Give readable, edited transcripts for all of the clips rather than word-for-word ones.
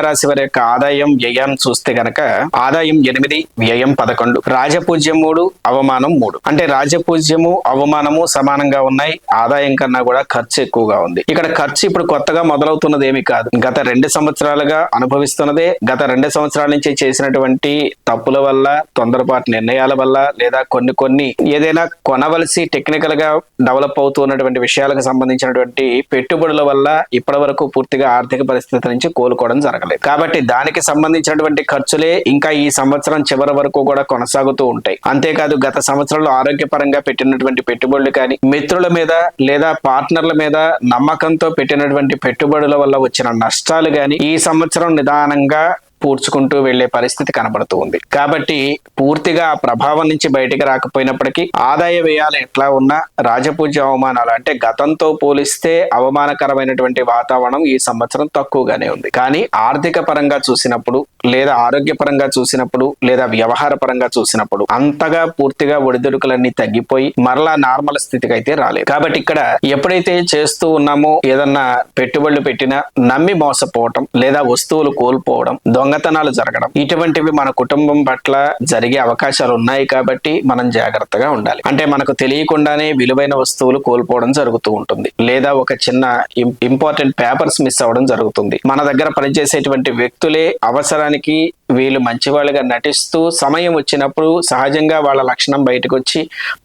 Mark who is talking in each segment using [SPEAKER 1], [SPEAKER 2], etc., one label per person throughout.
[SPEAKER 1] రాశి వారి యొక్క ఆదాయం వ్యయం చూస్తే గనక ఆదాయం 8, వ్యయం 11, రాజపూజ్యం 3, అవమానం 3. అంటే రాజపూజ్యము అవమానము సమానంగా ఉన్నాయి, ఆదాయం కన్నా కూడా ఖర్చు ఎక్కువగా ఉంది. ఇక్కడ ఖర్చు ఇప్పుడు కొత్తగా మొదలవుతున్నది ఏమి కాదు, గత 2 సంవత్సరాలుగా అనుభవిస్తున్నదే. గత 2 సంవత్సరాల నుంచి చేసినటువంటి తప్పుల వల్ల, తొందరపాటు నిర్ణయాల వల్ల, లేదా కొన్ని ఏదైనా కొనవలసి టెక్నికల్ గా డెవలప్ అవుతున్నటువంటి విషయాలకు సంబంధించినటువంటి పెట్టుబడుల వల్ల ఇప్పటి వరకు పూర్తిగా ఆర్థిక పరిస్థితి నుంచి కోలుకోవడం జరగలేదు. కాబట్టి దానికి సంబంధించినటువంటి ఖర్చులే ఇంకా ఈ సంవత్సరం చివరి వరకు కూడా కొనసాగుతూ ఉంటాయి. అంతేకాదు గత సంవత్సరంలో ఆరోగ్యపరంగా పెట్టినటువంటి పెట్టుబడులు కానీ, మిత్రుల మీద లేదా పార్ట్నర్ల మీద నమ్మకంతో పెట్టినటువంటి పెట్టుబడుల వల్ల వచ్చిన నష్టాలు కానీ ఈ సంవత్సరం నిదానంగా పూడ్చుకుంటూ వెళ్లే పరిస్థితి కనబడుతూ ఉంది. కాబట్టి పూర్తిగా ఆ ప్రభావం నుంచి బయటికి రాకపోయినప్పటికీ ఆదాయ వ్యయాలు ఎట్లా ఉన్నా రాజపూజ్య అవమానాలు అంటే గతంతో పోలిస్తే అవమానకరమైనటువంటి వాతావరణం ఈ సంవత్సరం తక్కువగానే ఉంది. కానీ ఆర్థిక పరంగా చూసినప్పుడు, లేదా ఆరోగ్యపరంగా చూసినప్పుడు, లేదా వ్యవహార పరంగా చూసినప్పుడు అంతగా పూర్తిగా ఒడిదుడుకులన్నీ తగ్గిపోయి మరలా నార్మల్ స్థితికి అయితే రాలేదు. కాబట్టి ఇక్కడ ఎప్పుడైతే చేస్తూ ఉన్నామో ఏదన్నా పెట్టుబడులు పెట్టినా నమ్మి మోసపోవటం, లేదా వస్తువులు కోల్పోవడం, దొంగతనాలు జరగడం, ఇటువంటివి మన కుటుంబం పట్ల జరిగే అవకాశాలు ఉన్నాయి. కాబట్టి మనం జాగ్రత్తగా ఉండాలి. అంటే మనకు తెలియకుండానే విలువైన వస్తువులు కోల్పోవడం జరుగుతూ ఉంటుంది, లేదా ఒక చిన్న ఇంపార్టెంట్ పేపర్స్ మిస్ అవ్వడం జరుగుతుంది. మన దగ్గర పనిచేసేటువంటి వ్యక్తులే అవసరానికి వీళ్ళు మంచివాళ్ళుగా నటిస్తూ సమయం వచ్చినప్పుడు సహజంగా వాళ్ళ లక్షణం బయటకు వచ్చి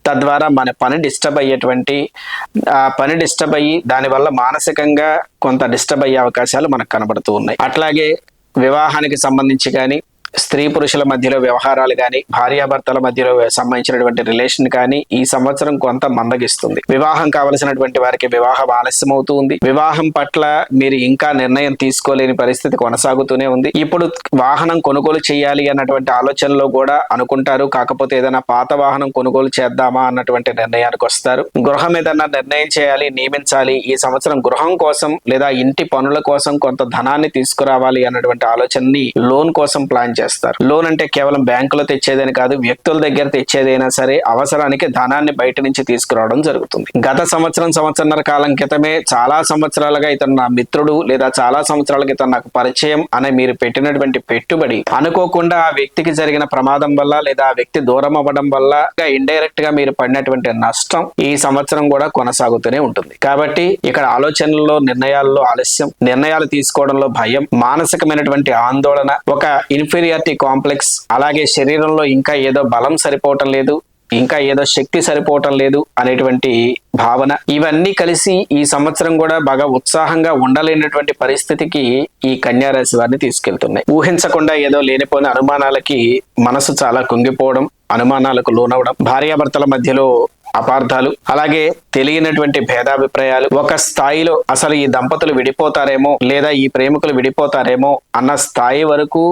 [SPEAKER 1] తద్వారా మన పని డిస్టర్బ్ అయ్యి దానివల్ల మానసికంగా కొంత డిస్టర్బ్ అయ్యే అవకాశాలు మనకు కనబడుతూ ఉన్నాయి. అట్లాగే వివాహానికి సంబంధించి కానీ, స్త్రీ పురుషుల మధ్యలో వ్యవహారాలు కానీ, భార్యాభర్తల మధ్యలో సంబంధించినటువంటి రిలేషన్ కానీ ఈ సంవత్సరం కొంత మందగిస్తుంది. వివాహం కావలసినటువంటి వారికి వివాహం ఆలస్యం అవుతూ ఉంది. వివాహం పట్ల మీరు ఇంకా నిర్ణయం తీసుకోలేని పరిస్థితి కొనసాగుతూనే ఉంది. ఇప్పుడు వాహనం కొనుగోలు చేయాలి అన్నటువంటి ఆలోచనలో కూడా అనుకుంటారు, కాకపోతే ఏదైనా పాత వాహనం కొనుగోలు చేద్దామా అన్నటువంటి నిర్ణయానికి వస్తారు. గృహం ఏదైనా నిర్ణయం చేయాలి, నియమించాలి, ఈ సంవత్సరం గృహం కోసం లేదా ఇంటి పనుల కోసం కొంత ధనాన్ని తీసుకురావాలి అన్నటువంటి ఆలోచనని లోన్ కోసం ప్లాన్ చేస్తారు. లోన్ అంటే కేవలం బ్యాంకులో తెచ్చేదని కాదు, వ్యక్తుల దగ్గర తెచ్చేదైనా సరే అవసరానికి ధనాన్ని బయట నుంచి తీసుకురావడం జరుగుతుంది. గత సంవత్సరంన్నర కాలం క్రితమే చాలా సంవత్సరాలుగా ఇతను నా మిత్రుడు, లేదా చాలా సంవత్సరాల క్రితం నాకు పరిచయం అనే మీరు పెట్టినటువంటి పెట్టుబడి అనుకోకుండా ఆ వ్యక్తికి జరిగిన ప్రమాదం వల్ల, లేదా ఆ వ్యక్తి దూరం అవ్వడం వల్ల ఇండైరెక్ట్ గా మీరు పడినటువంటి నష్టం ఈ సంవత్సరం కూడా కొనసాగుతూనే ఉంటుంది. కాబట్టి ఇక్కడ ఆలోచనల్లో, నిర్ణయాల్లో ఆలస్యం, నిర్ణయాలు తీసుకోవడంలో భయం, మానసికమైనటువంటి ఆందోళన, ఒక ఇన్ఫీరియారిటీ కాంప్లెక్స్, అలాగే శరీరంలో ఇంకా ఏదో బలం సరిపోవటం లేదు, ఇంకా ఏదో శక్తి సరిపోవటం లేదు అనేటువంటి భావన, ఇవన్నీ కలిసి ఈ సంవత్సరం కూడా బాగా ఉత్సాహంగా ఉండలేనటువంటి పరిస్థితికి ఈ కన్యా రాశి వారిని తీసుకెళ్తున్నాయి. ఊహించకుండా ఏదో లేనిపోయిన అనుమానాలకి మనసు చాలా కుంగిపోవడం, అనుమానాలకు లోనవడం, భార్యాభర్తల మధ్యలో అపార్థాలు, అలాగే తెలియనటువంటి భేదాభిప్రాయాలు, ఒక స్థాయిలో అసలు ఈ దంపతులు విడిపోతారేమో, లేదా ఈ ప్రేమికులు విడిపోతారేమో అన్న స్థాయి వరకు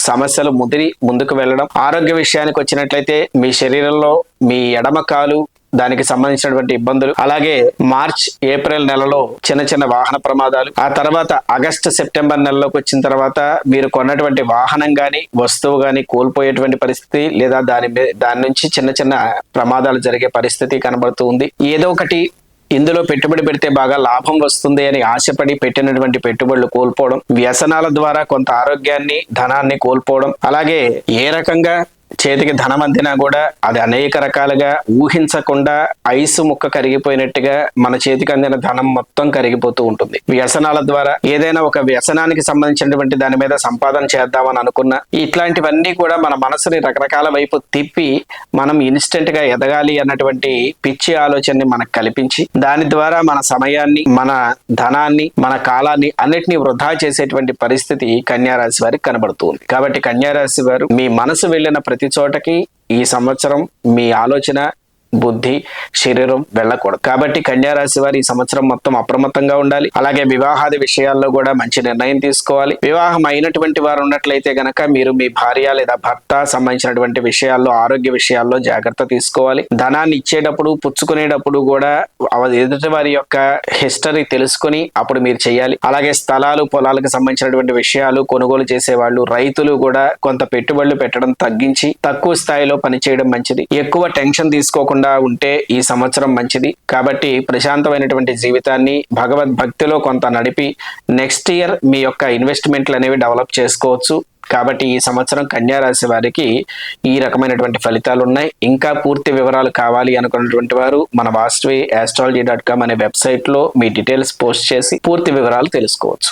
[SPEAKER 1] సమస్యలు ముదిరి ముందుకు వెళ్ళడం. ఆరోగ్య విషయానికి వచ్చినట్లయితే మీ శరీరంలో మీ ఎడమ కాలు, దానికి సంబంధించినటువంటి ఇబ్బందులు, అలాగే మార్చ్ ఏప్రిల్ నెలలో చిన్న వాహన ప్రమాదాలు, ఆ తర్వాత ఆగస్టు సెప్టెంబర్ నెలలోకి వచ్చిన తర్వాత మీరు కొన్నటువంటి వాహనం గాని వస్తువు గాని కోల్పోయేటువంటి పరిస్థితి, లేదా దాని నుంచి చిన్న ప్రమాదాలు జరిగే పరిస్థితి కనబడుతూ ఉంది. ఏదో ఒకటి ఇందులో పెట్టుబడి పెడితే బాగా లాభం వస్తుంది అని ఆశపడి పెట్టినటువంటి పెట్టుబడులు కోల్పోవడం, వ్యసనాల ద్వారా కొంత ఆరోగ్యాన్ని, ధనాన్ని కోల్పోవడం, అలాగే ఏ రకంగా చేతికి ధనం అందినా కూడా అది అనేక రకాలుగా ఊహించకుండా ఐసు ముక్క కరిగిపోయినట్టుగా మన చేతికి అందిన ధనం మొత్తం కరిగిపోతూ ఉంటుంది. వ్యసనాల ద్వారా ఏదైనా ఒక వ్యసనానికి సంబంధించినటువంటి దాని మీద సంపాదన చేద్దామని అనుకున్నా ఇట్లాంటివన్నీ కూడా మన మనసుని రకరకాల వైపు తిప్పి మనం ఇన్స్టెంట్ గా ఎదగాలి అన్నటువంటి పిచ్చి ఆలోచనని మనకు కల్పించి దాని ద్వారా మన సమయాన్ని, మన ధనాన్ని, మన కాలాన్ని అన్నిటినీ వృధా చేసేటువంటి పరిస్థితి కన్యా రాశి వారికి కనబడుతుంది. కాబట్టి కన్యా రాశి వారు మీ మనసు వెళ్ళిన ప్రతి చోటకి ఈ సంవత్సరం మీ ఆలోచన, బుద్ధి, శరీరం వెళ్ళకూడదు. కాబట్టి కన్యా రాశి వారు ఈ సంవత్సరం మొత్తం అప్రమత్తంగా ఉండాలి. అలాగే వివాహాది విషయాల్లో కూడా మంచి నిర్ణయం తీసుకోవాలి. వివాహం అయినటువంటి వారు ఉన్నట్లయితే గనక మీరు మీ భార్య లేదా భర్త సంబంధించినటువంటి విషయాల్లో, ఆరోగ్య విషయాల్లో జాగ్రత్త తీసుకోవాలి. ధనాన్ని ఇచ్చేటప్పుడు, పుచ్చుకునేటప్పుడు కూడా ఎదుటి వారి యొక్క హిస్టరీ తెలుసుకుని అప్పుడు మీరు చేయాలి. అలాగే స్థలాలు, పొలాలకు సంబంధించినటువంటి విషయాలు కొనుగోలు చేసేవాళ్ళు, రైతులు కూడా కొంత పెట్టుబడులు పెట్టడం తగ్గించి తక్కువ స్థాయిలో పనిచేయడం మంచిది. ఎక్కువ టెన్షన్ తీసుకోకుండా లేకుండా ఉంటే ఈ సంవత్సరం మంచిది. కాబట్టి ప్రశాంతమైనటువంటి జీవితాన్ని భగవద్భక్తిలో కొంత నడిపి నెక్స్ట్ ఇయర్ మీ యొక్క ఇన్వెస్ట్మెంట్లు అనేవి డెవలప్ చేసుకోవచ్చు. కాబట్టి ఈ సంవత్సరం కన్యా రాశి వారికి ఈ రకమైనటువంటి ఫలితాలు ఉన్నాయి. ఇంకా పూర్తి వివరాలు కావాలి అనుకున్నటువంటి వారు మన vastuastrology.com అనే వెబ్సైట్ లో మీ డీటెయిల్స్ పోస్ట్ చేసి పూర్తి వివరాలు తెలుసుకోవచ్చు.